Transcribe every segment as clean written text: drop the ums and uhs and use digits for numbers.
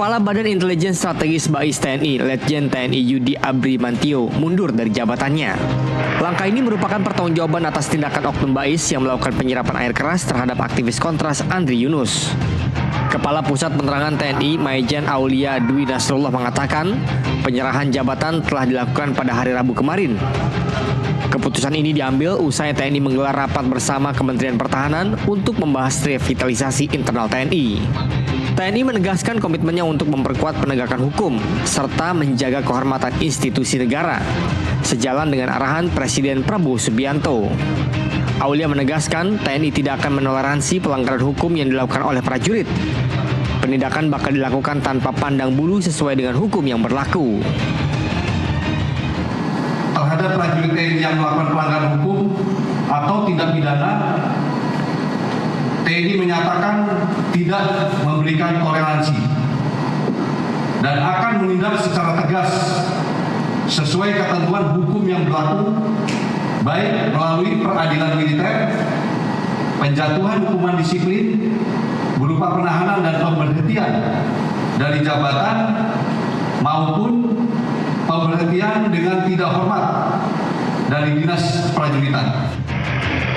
Kepala Badan Intelijen Strategis BAIS TNI, Letjen TNI Yudi Abrimantio, mundur dari jabatannya. Langkah ini merupakan pertanggungjawaban atas tindakan oknum BAIS yang melakukan penyiraman air keras terhadap aktivis Kontras Andri Yunus. Kepala Pusat Penerangan TNI Maijen Aulia Dwi Nasrullah mengatakan, penyerahan jabatan telah dilakukan pada hari Rabu kemarin. Keputusan ini diambil usai TNI menggelar rapat bersama Kementerian Pertahanan untuk membahas revitalisasi internal TNI. TNI menegaskan komitmennya untuk memperkuat penegakan hukum serta menjaga kehormatan institusi negara, sejalan dengan arahan Presiden Prabowo Subianto. Aulia menegaskan TNI tidak akan menoleransi pelanggaran hukum yang dilakukan oleh prajurit. Penindakan bakal dilakukan tanpa pandang bulu sesuai dengan hukum yang berlaku. Terhadap prajurit TNI yang melakukan pelanggaran hukum atau tindak pidana, TNI menyatakan tidak memberikan toleransi dan akan menindak secara tegas sesuai ketentuan hukum yang berlaku, baik melalui peradilan militer, penjatuhan hukuman disiplin berupa penahanan dan pemberhentian dari jabatan maupun pemberhentian dengan tidak hormat dari dinas prajuritan.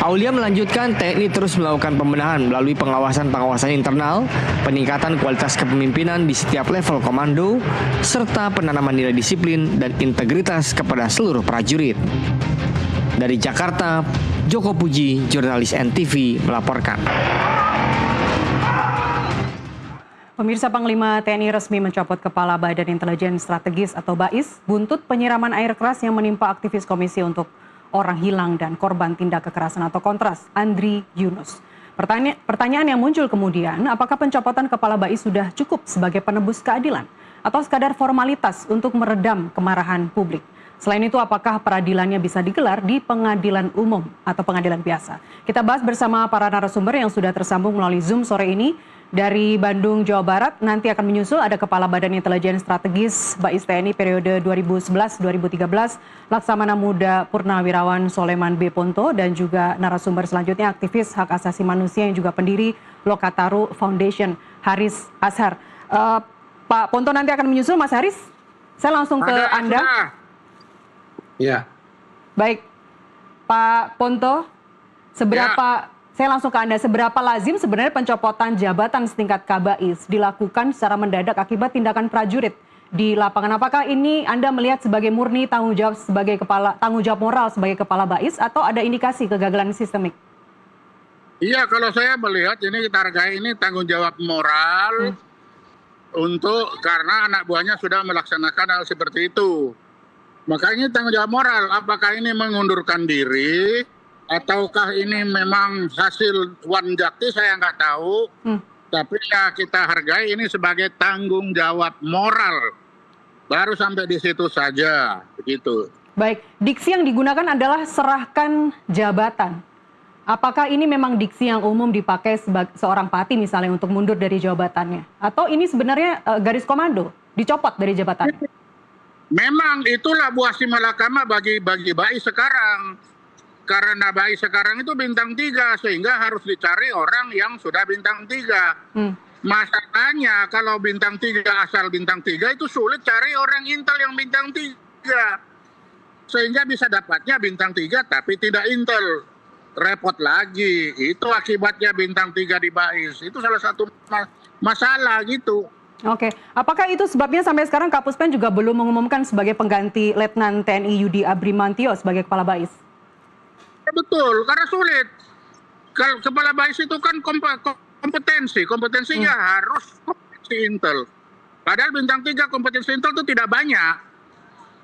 Aulia melanjutkan TNI terus melakukan pembenahan melalui pengawasan internal, peningkatan kualitas kepemimpinan di setiap level komando, serta penanaman nilai disiplin dan integritas kepada seluruh prajurit. Dari Jakarta, Joko Puji, jurnalis NTV melaporkan. Pemirsa, Panglima TNI resmi mencopot Kepala Badan Intelijen Strategis atau BAIS buntut penyiraman air keras yang menimpa aktivis Komisi untuk Orang Hilang dan Korban Tindak Kekerasan atau Kontras, Andri Yunus. Pertanyaan yang muncul kemudian, apakah pencopotan Kepala BAIS sudah cukup sebagai penebus keadilan atau sekadar formalitas untuk meredam kemarahan publik? Selain itu, apakah peradilannya bisa digelar di pengadilan umum atau pengadilan biasa? Kita bahas bersama para narasumber yang sudah tersambung melalui Zoom sore ini. Dari Bandung, Jawa Barat, nanti akan menyusul ada Kepala Badan Intelijen Strategis BAIS TNI periode 2011-2013, Laksamana Muda Purnawirawan Soleman B. Ponto, dan juga narasumber selanjutnya aktivis hak asasi manusia yang juga pendiri Lokataru Foundation, Haris Azhar. Pak Ponto nanti akan menyusul, Mas Haris. Saya langsung ke Anda. Ya. Baik, Pak Ponto, saya langsung ke Anda, seberapa lazim sebenarnya pencopotan jabatan setingkat KBAIS dilakukan secara mendadak akibat tindakan prajurit di lapangan? Apakah ini Anda melihat sebagai murni tanggung jawab moral sebagai Kepala BAIS atau ada indikasi kegagalan sistemik? Iya, kalau saya melihat ini kita hargai ini tanggung jawab moral karena anak buahnya sudah melaksanakan hal seperti itu. Makanya tanggung jawab moral, apakah ini mengundurkan diri ataukah ini memang hasil wanjakti, saya nggak tahu. Tapi ya kita hargai ini sebagai tanggung jawab moral. Baru sampai di situ saja, begitu. Baik, diksi yang digunakan adalah serahkan jabatan. Apakah ini memang diksi yang umum dipakai seorang Pati misalnya untuk mundur dari jabatannya? Atau ini sebenarnya garis komando, dicopot dari jabatannya? Memang itulah buah simalakama bagi BAIS sekarang. Karena BAIS sekarang itu bintang 3, sehingga harus dicari orang yang sudah bintang 3. Masalahnya kalau bintang 3 asal bintang 3 itu sulit cari orang intel yang bintang 3. Sehingga bisa dapatnya bintang 3 tapi tidak intel. Repot lagi. Itu akibatnya bintang 3 di BAIS. Itu salah satu masalah gitu. Oke, apakah itu sebabnya sampai sekarang Kapuspen juga belum mengumumkan sebagai pengganti Letnan TNI Yudi Abrimantio sebagai Kepala BAIS? Betul, karena sulit. Kepala BAIS itu kan kompetensinya harus kompetensi intel. Padahal bintang 3 kompetensi intel itu tidak banyak.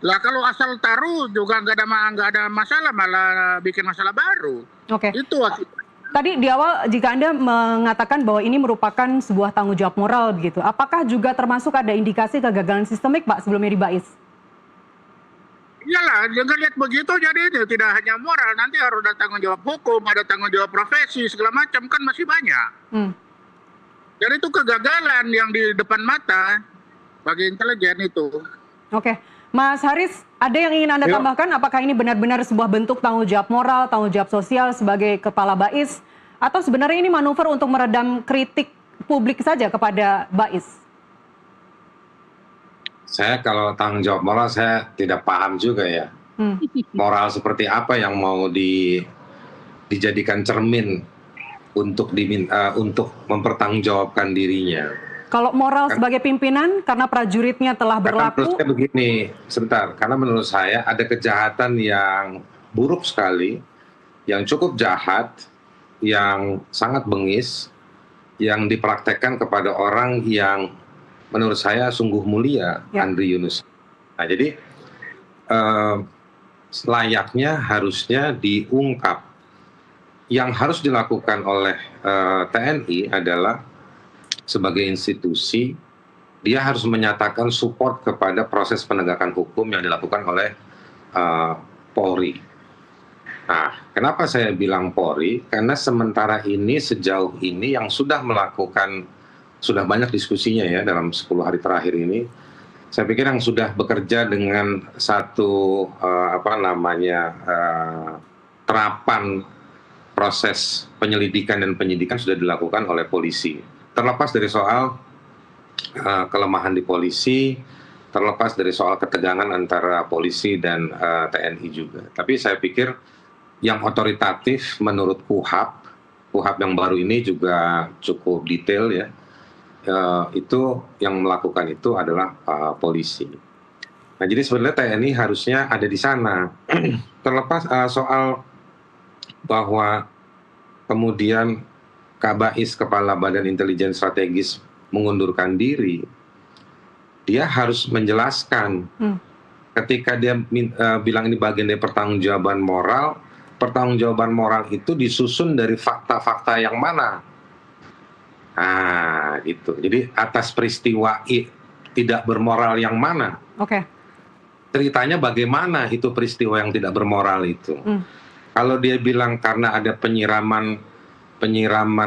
Lah kalau asal taruh juga nggak ada masalah, malah bikin masalah baru. Oke. Itu akibatnya. Tadi di awal jika Anda mengatakan bahwa ini merupakan sebuah tanggung jawab moral begitu, apakah juga termasuk ada indikasi kegagalan sistemik, Pak, sebelumnya di BAIS? Iyalah, jangan lihat begitu jadi itu tidak hanya moral, nanti harus ada tanggung jawab hukum, ada tanggung jawab profesi, segala macam kan masih banyak. Jadi itu kegagalan yang di depan mata bagi intelijen itu. Oke, Mas Haris, ada yang ingin Anda tambahkan? Apakah ini benar-benar sebuah bentuk tanggung jawab moral, tanggung jawab sosial sebagai Kepala BAIS? Atau sebenarnya ini manuver untuk meredam kritik publik saja kepada BAIS? Saya kalau tanggung jawab moral saya tidak paham juga ya. Moral seperti apa yang mau dijadikan cermin untuk mempertanggungjawabkan dirinya. Kalau moral sebagai pimpinan karena prajuritnya telah berlaku. Menurut saya begini, sebentar. Karena menurut saya ada kejahatan yang buruk sekali, yang cukup jahat, yang sangat bengis, yang dipraktekkan kepada orang yang menurut saya sungguh mulia, Andri Yunus. Nah, jadi layaknya harusnya diungkap. Yang harus dilakukan oleh TNI adalah sebagai institusi, dia harus menyatakan support kepada proses penegakan hukum yang dilakukan oleh Polri. Nah, kenapa saya bilang Polri? Karena sementara ini, sejauh ini yang sudah banyak diskusinya ya dalam 10 hari terakhir ini, saya pikir yang sudah bekerja dengan satu terapan proses penyelidikan dan penyidikan sudah dilakukan oleh polisi. Terlepas dari soal kelemahan di polisi, terlepas dari soal ketegangan antara polisi dan TNI juga. Tapi saya pikir yang otoritatif menurut KUHAP yang baru ini juga cukup detail ya, itu yang melakukan itu adalah polisi. Nah, jadi sebenarnya TNI harusnya ada di sana. Terlepas soal bahwa kemudian Kabais, Kepala Badan Intelijen Strategis, mengundurkan diri, dia harus menjelaskan. Ketika dia bilang ini bagian dari pertanggungjawaban moral itu disusun dari fakta-fakta yang mana? Nah, gitu. Jadi atas peristiwa tidak bermoral yang mana? Oke. Ceritanya bagaimana itu peristiwa yang tidak bermoral itu? Kalau dia bilang karena ada penyiraman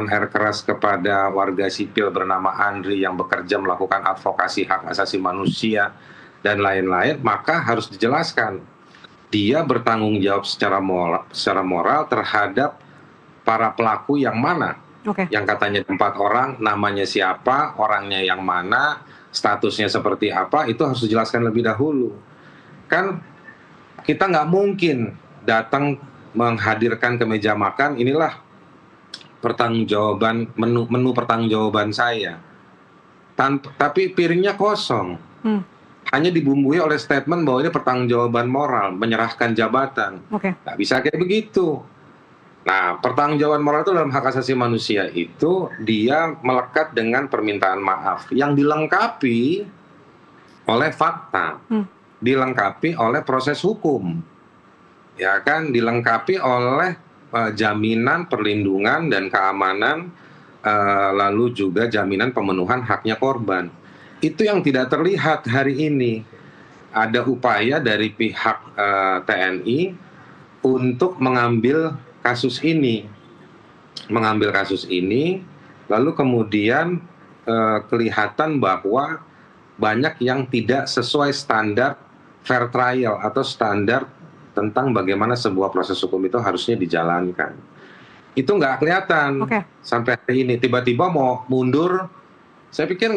air keras kepada warga sipil bernama Andri yang bekerja melakukan advokasi hak asasi manusia dan lain-lain, maka harus dijelaskan dia bertanggung jawab secara moral terhadap para pelaku yang mana, yang katanya 4 orang, namanya siapa, orangnya yang mana, statusnya seperti apa, itu harus dijelaskan lebih dahulu. Kan kita nggak mungkin datang menghadirkan ke meja makan, inilah pertanggungjawaban menu pertanggungjawaban saya, tapi piringnya kosong. Hanya dibumbui oleh statement bahwa ini pertanggungjawaban moral, menyerahkan jabatan. Nggak bisa kayak begitu. Nah, pertanggungjawaban moral itu dalam hak asasi manusia itu dia melekat dengan permintaan maaf yang dilengkapi oleh fakta, dilengkapi oleh proses hukum, ya kan, dilengkapi oleh jaminan perlindungan dan keamanan, lalu juga jaminan pemenuhan haknya korban. Itu yang tidak terlihat hari ini. Ada upaya dari pihak TNI untuk mengambil kasus ini, lalu kemudian kelihatan bahwa banyak yang tidak sesuai standar fair trial atau standar tentang bagaimana sebuah proses hukum itu harusnya dijalankan. Itu nggak kelihatan sampai hari ini. Tiba-tiba mau mundur, saya pikir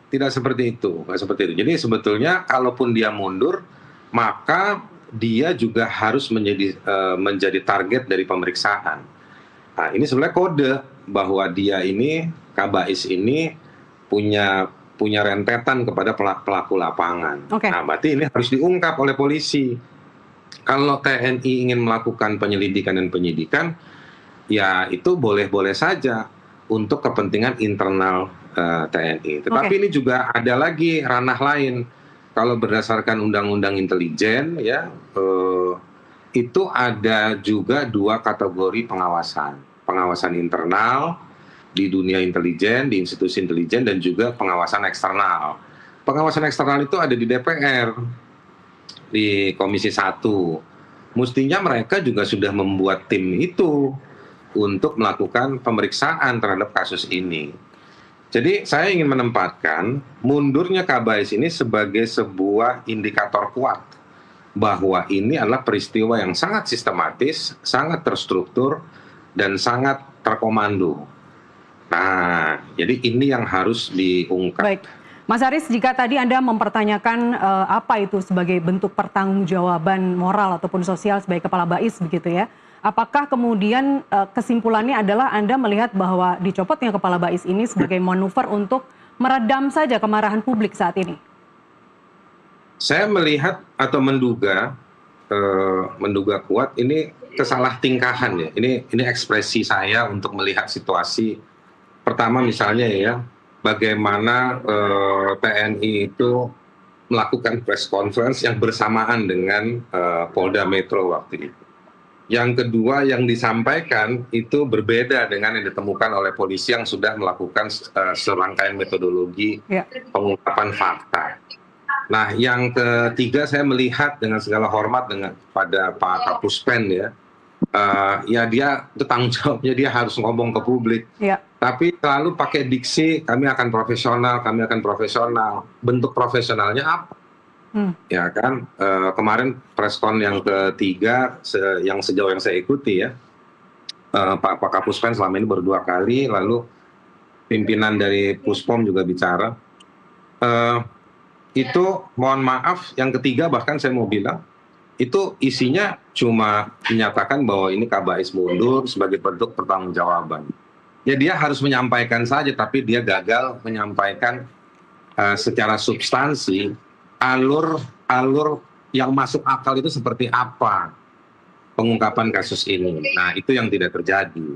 tidak seperti itu, Jadi sebetulnya kalaupun dia mundur, maka dia juga harus menjadi target dari pemeriksaan. Nah, ini sebenarnya kode bahwa dia ini, Kabais ini punya rentetan kepada pelaku lapangan. Nah, berarti ini harus diungkap oleh polisi. Kalau TNI ingin melakukan penyelidikan dan penyidikan, ya itu boleh-boleh saja untuk kepentingan internal TNI. Tetapi ini juga ada lagi ranah lain. Kalau berdasarkan Undang-Undang Intelijen, ya itu ada juga 2 kategori pengawasan. Pengawasan internal di dunia intelijen, di institusi intelijen, dan juga pengawasan eksternal. Pengawasan eksternal itu ada di DPR, di Komisi 1. Mestinya mereka juga sudah membuat tim itu untuk melakukan pemeriksaan terhadap kasus ini. Jadi saya ingin menempatkan mundurnya Kabais ini sebagai sebuah indikator kuat bahwa ini adalah peristiwa yang sangat sistematis, sangat terstruktur, dan sangat terkomando. Nah, jadi ini yang harus diungkap. Baik. Mas Haris, jika tadi Anda mempertanyakan apa itu sebagai bentuk pertanggungjawaban moral ataupun sosial sebagai kepala BAIS begitu ya, apakah kemudian kesimpulannya adalah Anda melihat bahwa dicopotnya kepala BAIS ini sebagai manuver untuk meredam saja kemarahan publik saat ini? Saya melihat atau menduga kuat ini kesalah tingkahan ya. Ini ekspresi saya untuk melihat situasi. Pertama misalnya ya, bagaimana TNI itu melakukan press conference yang bersamaan dengan Polda Metro waktu itu. Yang kedua yang disampaikan itu berbeda dengan yang ditemukan oleh polisi yang sudah melakukan serangkaian metodologi pengungkapan fakta. Nah, yang ketiga saya melihat dengan segala hormat pada Pak Kapuspen ya, ya dia itu tanggung jawabnya dia harus ngomong ke publik. Tapi selalu pakai diksi kami akan profesional. Bentuk profesionalnya apa? Ya kan, kemarin preskon yang ketiga yang sejauh yang saya ikuti ya, Pak Kapuspen selama ini baru 2 kali, lalu pimpinan dari Puspom juga bicara. Itu mohon maaf yang ketiga bahkan saya mau bilang itu isinya cuma menyatakan bahwa ini KBAIS mundur sebagai bentuk pertanggungjawaban. Ya dia harus menyampaikan saja tapi dia gagal menyampaikan secara substansi alur yang masuk akal itu seperti apa pengungkapan kasus ini. Nah itu yang tidak terjadi.